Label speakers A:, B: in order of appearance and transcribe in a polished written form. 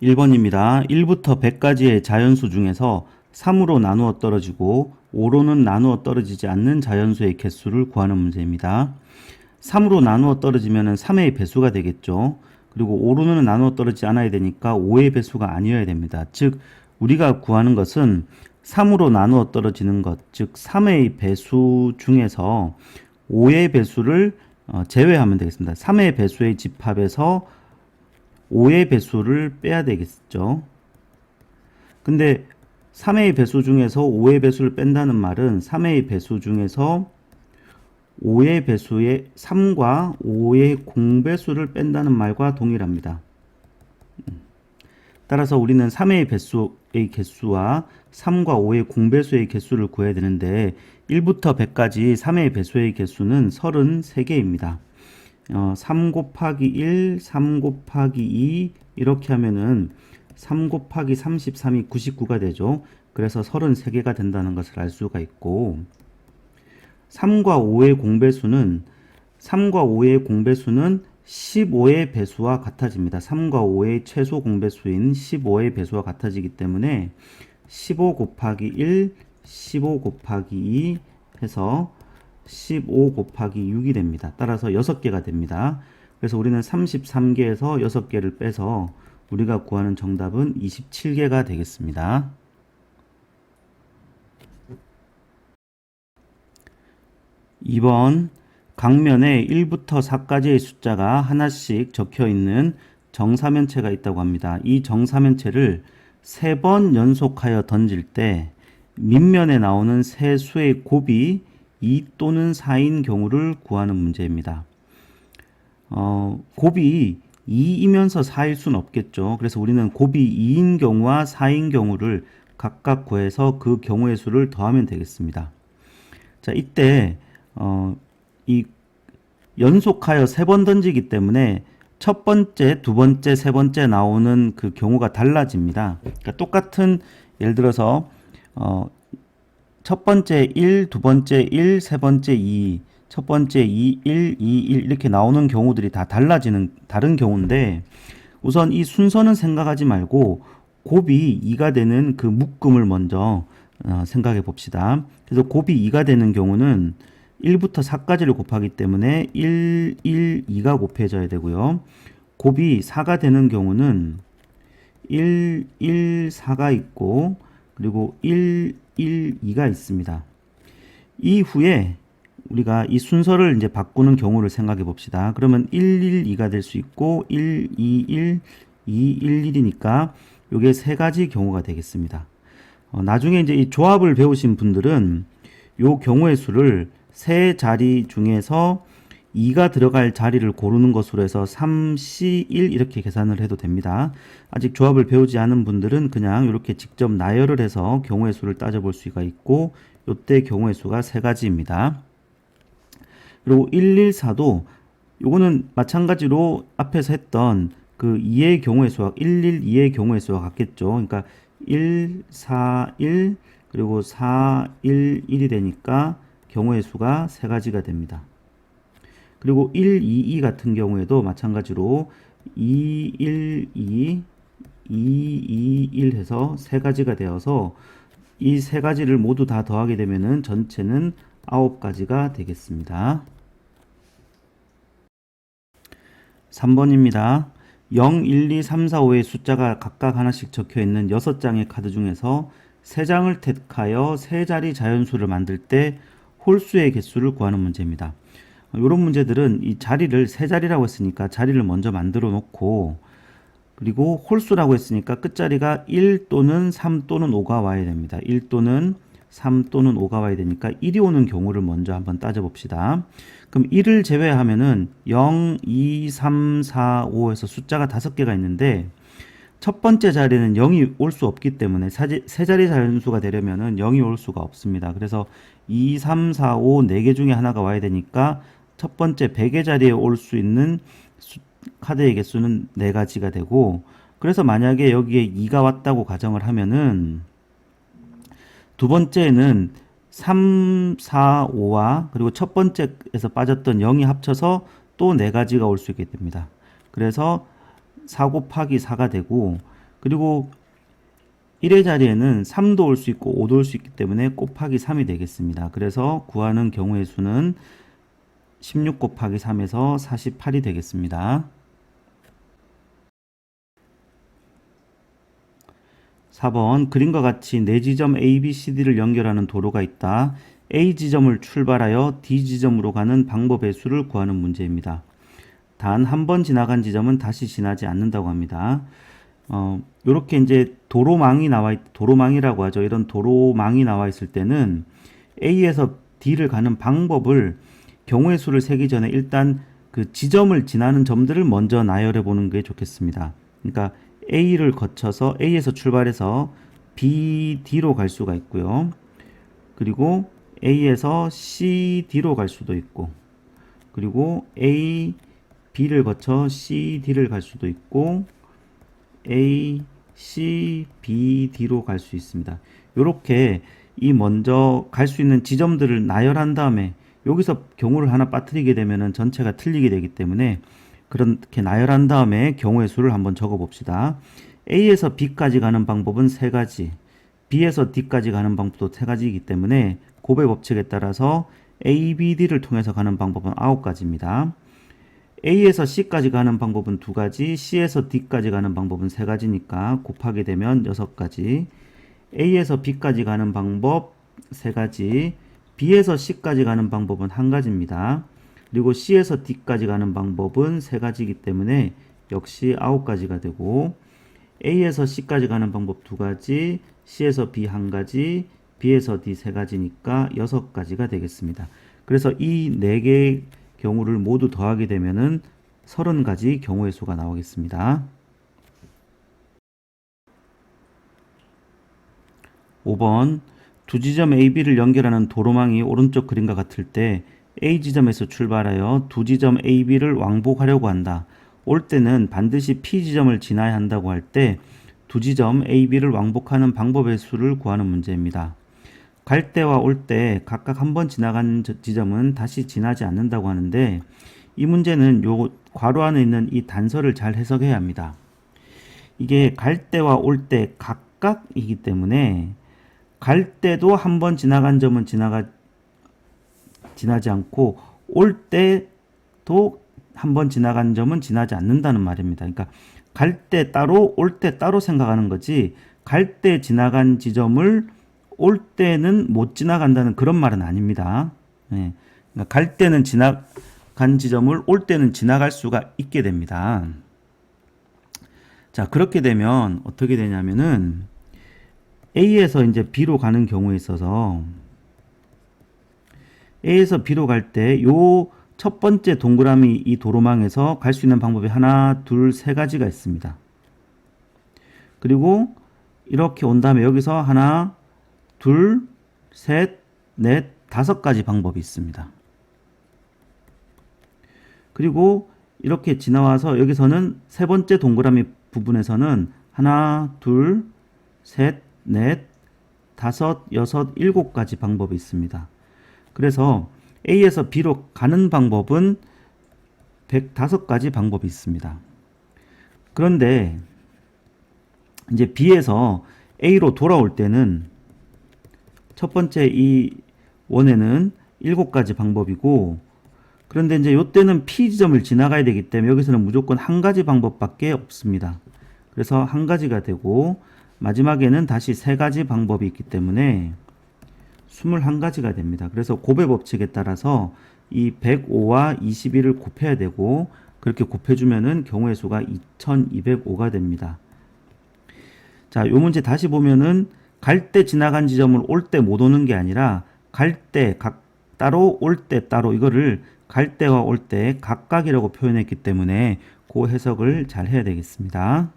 A: 1번입니다. 1부터 100까지의 자연수 중에서 3으로 나누어 떨어지고 5로는 나누어 떨어지지 않는 자연수의 개수를 구하는 문제입니다. 3으로 나누어 떨어지면 3의 배수가 되겠죠. 그리고 5로는 나누어 떨어지지 않아야 되니까 5의 배수가 아니어야 됩니다. 즉 우리가 구하는 것은 3으로 나누어 떨어지는 것, 즉 3의 배수 중에서 5의 배수를 제외하면 되겠습니다. 3의 배수의 집합에서 5의 배수를 빼야 되겠죠. 근데 3의 배수 중에서 5의 배수를 뺀다는 말은 3의 배수 중에서 5의 배수의 3과 5의 공배수를 뺀다는 말과 동일합니다. 따라서 우리는 3의 배수의 개수와 3과 5의 공배수의 개수를 구해야 되는데 1부터 100까지 3의 배수의 개수는 33개입니다. 3 곱하기 1, 3 곱하기 2 이렇게 하면은 3 곱하기 33이 99가 되죠. 그래서 33개가 된다는 것을 알 수가 있고 3과 5의 공배수는 15의 배수와 같아집니다. 3과 5의 최소 공배수인 15의 배수와 같아지기 때문에 15 곱하기 1, 15 곱하기 2 해서 15 곱하기 6이 됩니다. 따라서 6개가 됩니다. 그래서 우리는 33개에서 6개를 빼서 우리가 구하는 정답은 27개가 되겠습니다. 2번 강면에 1부터 4까지의 숫자가 하나씩 적혀 있는 정사면체가 있다고 합니다. 이 정사면체를 3번 연속하여 던질 때 밑면에 나오는 세 수의 곱이 2 또는 4인 경우를 구하는 문제입니다. 곱이 2이면서 4일 수는 없겠죠. 그래서 우리는 곱이 2인 경우와 4인 경우를 각각 구해서 그 경우의 수를 더하면 되겠습니다. 자, 이때 이 연속하여 3번 던지기 때문에 첫 번째, 두 번째, 세 번째 나오는 그 경우가 달라집니다. 그러니까 똑같은 예를 들어서 첫 번째 1, 두 번째 1, 세 번째 2, 첫 번째 2, 1, 2, 1 이렇게 나오는 경우들이 다 다른 경우인데 우선 이 순서는 생각하지 말고 곱이 2가 되는 그 묶음을 먼저 생각해 봅시다. 그래서 곱이 2가 되는 경우는 1부터 4까지를 곱하기 때문에 1, 1, 2가 곱해져야 되고요. 곱이 4가 되는 경우는 1, 1, 4가 있고 그리고 1, 1, 2가 있습니다. 이후에 우리가 이 순서를 이제 바꾸는 경우를 생각해 봅시다. 그러면 1, 1, 2가 될 수 있고 1, 2, 1, 2, 1, 1이니까 이게 세 가지 경우가 되겠습니다. 나중에 이제 이 조합을 배우신 분들은 요 경우의 수를 세 자리 중에서 2가 들어갈 자리를 고르는 것으로 해서 3, C, 1 이렇게 계산을 해도 됩니다. 아직 조합을 배우지 않은 분들은 그냥 이렇게 직접 나열을 해서 경우의 수를 따져볼 수가 있고 이때 경우의 수가 세 가지입니다. 그리고 114도 요거는 마찬가지로 앞에서 했던 그 2의 경우의 수와 112의 경우의 수와 같겠죠. 그러니까 1, 4, 1 그리고 4, 1, 1이 되니까 경우의 수가 세 가지가 됩니다. 그리고 1, 2, 2 같은 경우에도 마찬가지로 2, 1, 2, 2, 2, 1 해서 세 가지가 되어서 이 세 가지를 모두 다 더하게 되면은 전체는 9가지가 되겠습니다. 3번입니다. 0, 1, 2, 3, 4, 5의 숫자가 각각 하나씩 적혀 있는 6장의 카드 중에서 3장을 택하여 세 자리 자연수를 만들 때 홀수의 개수를 구하는 문제입니다. 이런 문제들은 이 자리를 세 자리라고 했으니까 자리를 먼저 만들어 놓고 그리고 홀수라고 했으니까 끝자리가 1 또는 3 또는 5가 와야 됩니다. 1 또는 3 또는 5가 와야 되니까 1이 오는 경우를 먼저 한번 따져봅시다. 그럼 1을 제외하면은 0, 2, 3, 4, 5에서 숫자가 5개가 있는데 첫 번째 자리는 0이 올 수 없기 때문에 세 자리 자연수가 되려면은 0이 올 수가 없습니다. 그래서 2, 3, 4, 5, 4개 중에 하나가 와야 되니까 첫 번째 100의 자리에 올 수 있는 카드의 개수는 4가지가 되고 그래서 만약에 여기에 2가 왔다고 가정을 하면은 두 번째는 3, 4, 5와 그리고 첫 번째에서 빠졌던 0이 합쳐서 또 4가지가 올 수 있게 됩니다. 그래서 4 곱하기 4가 되고 그리고 1의 자리에는 3도 올 수 있고 5도 올 수 있기 때문에 곱하기 3이 되겠습니다. 그래서 구하는 경우의 수는 16 곱하기 3에서 48이 되겠습니다. 4번 그림과 같이 네 지점 A, B, C, D를 연결하는 도로가 있다. A 지점을 출발하여 D 지점으로 가는 방법의 수를 구하는 문제입니다. 단 한 번 지나간 지점은 다시 지나지 않는다고 합니다. 요렇게 이제 도로망이라고 하죠. 이런 도로망이 나와 있을 때는 A에서 D를 가는 방법을 경우의 수를 세기 전에 일단 그 지점을 지나는 점들을 먼저 나열해 보는 게 좋겠습니다. 그러니까 A를 거쳐서 A에서 출발해서 B, D로 갈 수가 있고요. 그리고 A에서 C, D로 갈 수도 있고, 그리고 A, B를 거쳐 C, D를 갈 수도 있고, A, C, B, D로 갈 수 있습니다. 이렇게 이 먼저 갈 수 있는 지점들을 나열한 다음에 여기서 경우를 하나 빠뜨리게 되면 전체가 틀리게 되기 때문에 그렇게 나열한 다음에 경우의 수를 한번 적어 봅시다. A에서 B까지 가는 방법은 3가지, B에서 D까지 가는 방법도 3가지이기 때문에 곱의 법칙에 따라서 A, B, D를 통해서 가는 방법은 9가지입니다. A에서 C까지 가는 방법은 2가지, C에서 D까지 가는 방법은 3가지니까 곱하게 되면 6가지, A에서 B까지 가는 방법 3가지, B에서 C까지 가는 방법은 1가지입니다. 그리고 C에서 D까지 가는 방법은 3가지이기 때문에 역시 9가지가 되고, A에서 C까지 가는 방법 2가지, C에서 B 1가지, B에서 D 3가지니까 6가지가 되겠습니다. 그래서 이 4개의 경우를 모두 더하게 되면은 30가지 경우의 수가 나오겠습니다. 5번 두 지점 A, B를 연결하는 도로망이 오른쪽 그림과 같을 때 A 지점에서 출발하여 두 지점 A, B를 왕복하려고 한다. 올 때는 반드시 P 지점을 지나야 한다고 할 때 두 지점 A, B를 왕복하는 방법의 수를 구하는 문제입니다. 갈 때와 올 때 각각 한 번 지나간 지점은 다시 지나지 않는다고 하는데 이 문제는 요 괄호 안에 있는 이 단서를 잘 해석해야 합니다. 이게 갈 때와 올 때 각각이기 때문에 갈 때도 한 번 지나간 점은 지나지 않고 올 때도 한 번 지나간 점은 지나지 않는다는 말입니다. 그러니까 갈 때 따로 올 때 따로 생각하는 거지 갈 때 지나간 지점을 올 때는 못 지나간다는 그런 말은 아닙니다. 네. 그러니까 갈 때는 지나간 지점을 올 때는 지나갈 수가 있게 됩니다. 자, 그렇게 되면 어떻게 되냐면은 A에서 이제 B로 가는 경우에 있어서 A에서 B로 갈 때 요 첫 번째 동그라미 이 도로망에서 갈 수 있는 방법이 하나, 둘, 3가지가 있습니다. 그리고 이렇게 온 다음에 여기서 하나, 둘, 셋, 넷, 5가지 방법이 있습니다. 그리고 이렇게 지나와서 여기서는 세 번째 동그라미 부분에서는 하나, 둘, 셋, 넷, 5, 6, 7가지 방법이 있습니다. 그래서 A에서 B로 가는 방법은 105가지 방법이 있습니다. 그런데 이제 B에서 A로 돌아올 때는 첫 번째 이 원에는 7가지 방법이고, 그런데 이제 이때는 P 지점을 지나가야 되기 때문에 여기서는 무조건 한 가지 방법밖에 없습니다. 그래서 한 가지가 되고 마지막에는 다시 3가지 방법이 있기 때문에 21가지가 됩니다. 그래서 곱의 법칙에 따라서 이 105와 21을 곱해야 되고 그렇게 곱해주면은 경우의 수가 2205가 됩니다. 자, 요 문제 다시 보면은 갈 때 지나간 지점을 올 때 못 오는 게 아니라 갈 때 따로 올 때 따로 이거를 갈 때와 올 때 각각이라고 표현했기 때문에 그 해석을 잘 해야 되겠습니다.